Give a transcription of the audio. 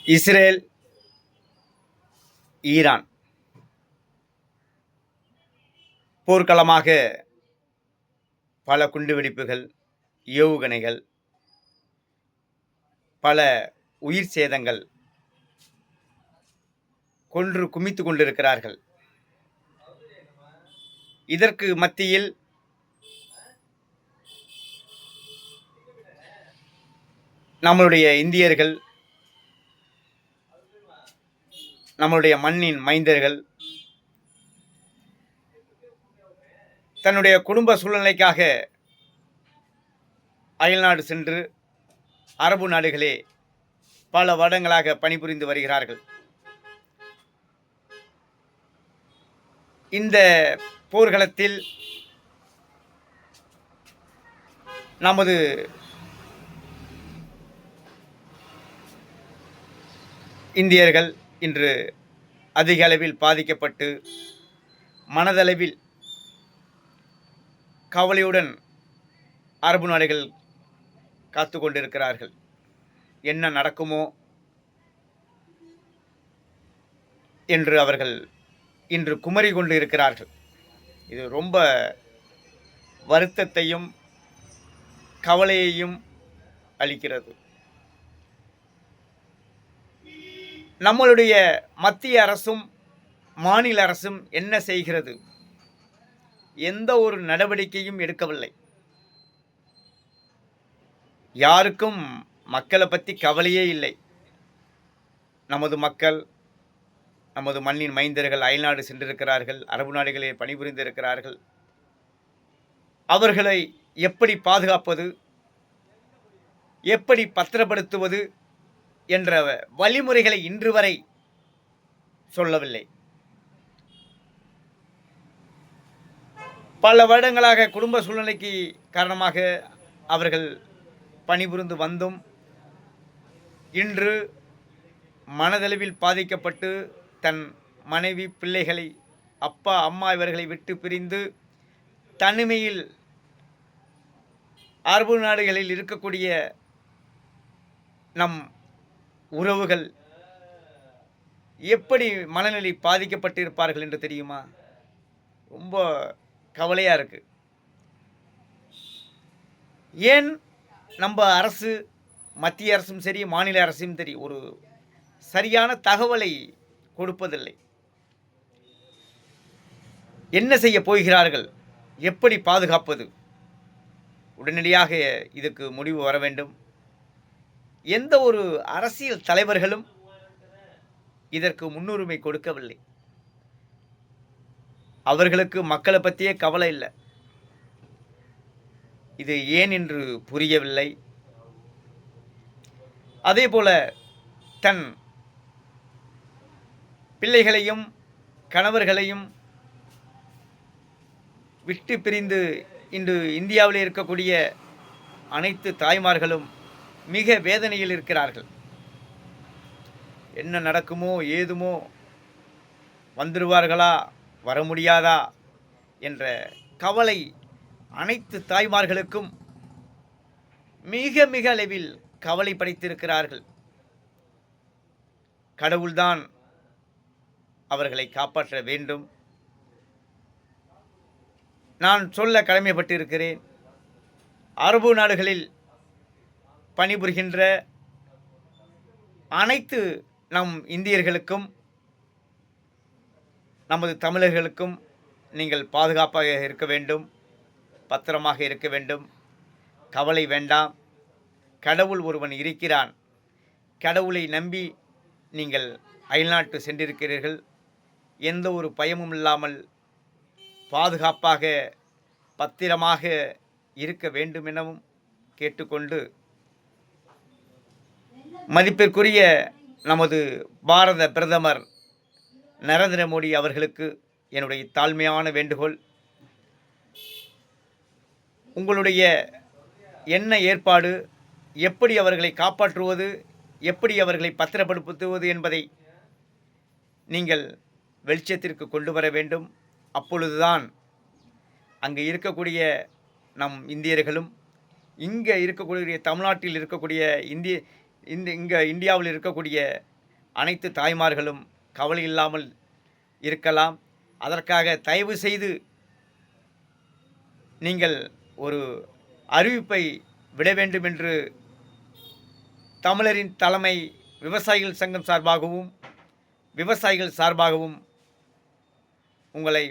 Israel, Iran போர்க்களமாக பல குண்டுவெடிப்புகள், ஏவுகணைகள், பல உயிர் சேதங்கள் கொன்று குமித்து கொண்டிருக்கிறார்கள். இதற்கு மத்தியில் நம்மளுடைய இந்தியர்கள், நம்மளுடைய மண்ணின் மைந்தர்கள் தன்னுடைய குடும்ப சூழ்நிலைக்காக அயல்நாடு சென்று அரபு நாடுகளே பல வருடங்களாக பணிபுரிந்து வருகிறார்கள். இந்த போர்க்களத்தில் நமது இந்தியர்கள் இன்று அதிக அளவில் பாதிக்கப்பட்டு மனதளவில் கவலையுடன் அரபு நாடுகள் காத்து கொண்டிருக்கிறார்கள். என்ன நடக்குமோ என்று அவர்கள் இன்று குமரி கொண்டு இருக்கிறார்கள். இது ரொம்ப வருத்தத்தையும் கவலையையும் அளிக்கிறது. நம்மளுடைய மத்திய அரசும் மாநில அரசும் என்ன செய்கிறது? எந்த ஒரு நடவடிக்கையும் எடுக்கவில்லை. யாருக்கும் மக்களை பற்றி கவலையே இல்லை. நமது மக்கள், நமது மண்ணின் மைந்தர்கள் அயல்நாடு சென்றிருக்கிறார்கள், அரபு நாடுகளில் பணிபுரிந்திருக்கிறார்கள். அவர்களை எப்படி பாதுகாப்பது, எப்படி பத்திரப்படுத்துவது என்ற வழிமுறைகளை இன்று வரை சொல்லவில்லை. பல வருடங்களாக குடும்ப சூழ்நிலைக்கு காரணமாக அவர்கள் பணிபுரிந்து வந்தும் இன்று மனதளவில் பாதிக்கப்பட்டு தன் மனைவி, பிள்ளைகளை, அப்பா, அம்மா இவர்களை விட்டு பிரிந்து தனிமையில் அரபு நாடுகளில் இருக்கக்கூடிய நம் உறவுகள் எப்படி மனநிலை பாதிக்கப்பட்டு இருப்பார்கள் என்று தெரியுமா? ரொம்ப கவலையாக இருக்குது. ஏன் நம்ம அரசு, மத்திய அரசும் சரி, மாநில அரசும் சரி, ஒரு சரியான தகவலை கொடுப்பதில்லை? என்ன செய்ய போகிறார்கள்? எப்படி பாதுகாப்பது? உடனடியாக இதுக்கு முடிவு வர வேண்டும். எந்த ஒரு அரசியல் தலைவர்களும் இதற்கு முன்னுரிமை கொடுக்கவில்லை. அவர்களுக்கு மக்களை பற்றியே கவலை இல்லை. இது ஏன் என்று புரியவில்லை. அதே போல தன் பிள்ளைகளையும் கணவர்களையும் விட்டு பிரிந்து இன்று இந்தியாவில் இருக்கக்கூடிய அனைத்து தாய்மார்களும் மிக வேதனையில் இருக்கிறார்கள். என்ன நடக்குமோ ஏதுமோ, வந்துடுவார்களா, வர முடியாதா என்ற கவலை அனைத்து தாய்மார்களுக்கும் மிக மிக அளவில் கவலை படைத்திருக்கிறார்கள். கடவுள்தான் அவர்களை காப்பாற்ற வேண்டும். நான் சொல்ல கடமைப்பட்டிருக்கிறேன். அரபு நாடுகளில் பணிபுரிகின்ற அனைத்து நம் இந்தியர்களுக்கும், நமது தமிழர்களுக்கும் நீங்கள் பாதுகாப்பாக இருக்க வேண்டும், பத்திரமாக இருக்க வேண்டும். கவலை வேண்டாம். கடவுள் ஒருவன் இருக்கிறான். கடவுளை நம்பி நீங்கள் அயல்நாட்டு சென்றிருக்கிறீர்கள். எந்த ஒரு பயமும் இல்லாமல் பாதுகாப்பாக பத்திரமாக இருக்க வேண்டும் எனவும் கேட்டுக்கொண்டு, மதிப்பிற்குரிய நமது பாரத பிரதமர் நரேந்திர மோடி அவர்களுக்கு என்னுடைய தாழ்மையான வேண்டுகோள், உங்களுடைய என்ன ஏற்பாடு, எப்படி அவர்களை காப்பாற்றுவது, எப்படி அவர்களை பத்திரப்படுத்துவது என்பதை நீங்கள் வெளிச்சத்திற்கு கொண்டு வர வேண்டும். அப்பொழுதுதான் அங்கே இருக்கக்கூடிய நம் இந்தியர்களும், இங்கே இருக்கக்கூடிய தமிழ்நாட்டில் இருக்கக்கூடிய இந்தியாவில் இருக்கக்கூடிய அனைத்து தாய்மார்களும் கவலை இல்லாமல் இருக்கலாம். அதற்காக தயவு செய்து நீங்கள் ஒரு அறிவிப்பை விட வேண்டும் என்று தமிழரின் தலைமை விவசாயிகள் சங்கம் சார்பாகவும், விவசாயிகள் சார்பாகவும் உங்களை